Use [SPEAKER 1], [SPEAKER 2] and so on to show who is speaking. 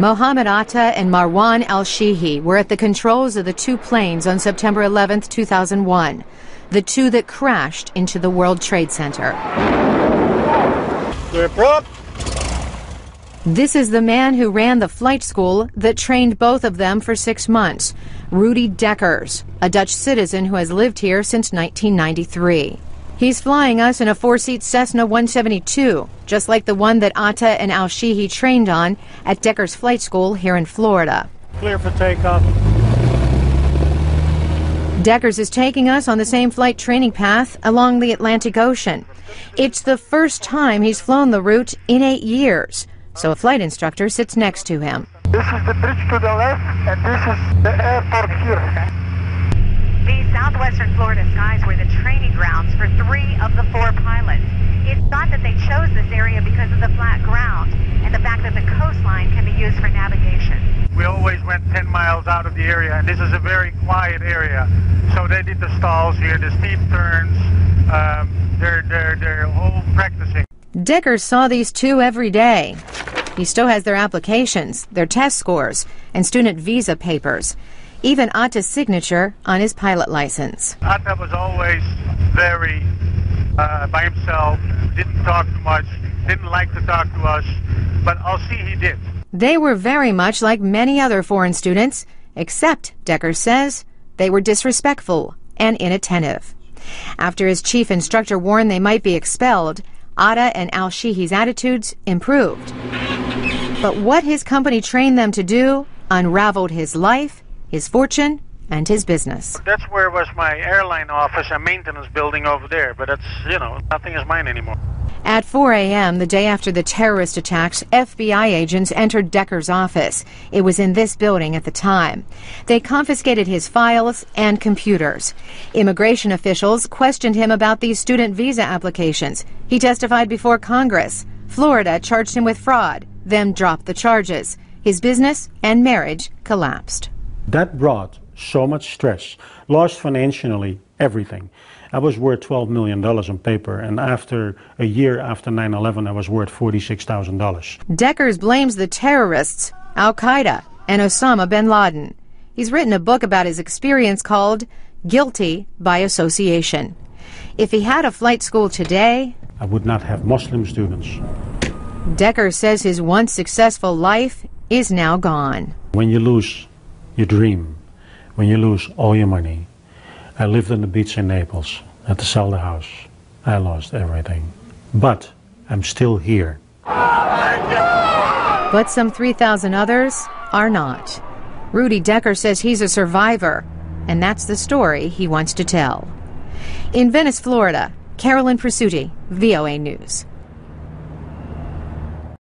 [SPEAKER 1] Mohammed Atta and Marwan al-Shihi were at the controls of the two planes on September 11, 2001, the two that crashed into the World Trade Center. This is the man who ran the flight school that trained both of them for 6 months, Rudi Dekkers, a Dutch citizen who has lived here since 1993. He's flying us in a 4-seat Cessna 172, just like the one that Atta and al-Shihi trained on at Dekkers Flight School here in Florida.
[SPEAKER 2] Clear for takeoff.
[SPEAKER 1] Dekkers is taking us on the same flight training path along the Atlantic Ocean. It's the first time he's flown the route in 8 years, so a flight instructor sits next to him.
[SPEAKER 3] This is the bridge to the left, and this is the airport here.
[SPEAKER 4] The southwestern Florida skies were the training grounds for 3 of the 4 pilots. It's thought that they chose this area because of the flat ground and the fact that the coastline can be used for navigation.
[SPEAKER 2] We always went 10 miles out of the area, and this is a very quiet area. So they did the stalls here, the steep turns. They're all practicing.
[SPEAKER 1] Dekkers saw these two every day. He still has their applications, their test scores, and student visa papers. Even Atta's signature on his pilot license.
[SPEAKER 2] Atta was always very by himself, didn't talk too much, didn't like to talk to us, but al-Shihi did.
[SPEAKER 1] They were very much like many other foreign students, except, Dekkers says, they were disrespectful and inattentive. After his chief instructor warned they might be expelled, Atta and al-Shihi's attitudes improved. But what his company trained them to do unraveled his life, his fortune, and his business.
[SPEAKER 2] That's where was my airline office and maintenance building over there, but that's, nothing is mine anymore.
[SPEAKER 1] At 4 a.m., the day after the terrorist attacks, FBI agents entered Dekkers' office. It was in this building at the time. They confiscated his files and computers. Immigration officials questioned him about these student visa applications. He testified before Congress. Florida charged him with fraud, then dropped the charges. His business and marriage collapsed.
[SPEAKER 5] That brought so much stress, lost financially everything. I was worth $12 million on paper, and after a year after 9/11, I was worth $46,000.
[SPEAKER 1] Dekkers blames the terrorists, Al-Qaeda, and Osama bin Laden. He's written a book about his experience called Guilty by Association. If he had a flight school today,
[SPEAKER 5] I would not have Muslim students.
[SPEAKER 1] Dekkers says his once successful life is now gone.
[SPEAKER 5] When you lose your dream, when you lose all your money. I lived on the beach in Naples. I had to sell the house. I lost everything. But I'm still here.
[SPEAKER 1] But some 3,000 others are not. Rudi Dekkers says he's a survivor, and that's the story he wants to tell. In Venice, Florida, Carolyn Presutti, VOA News.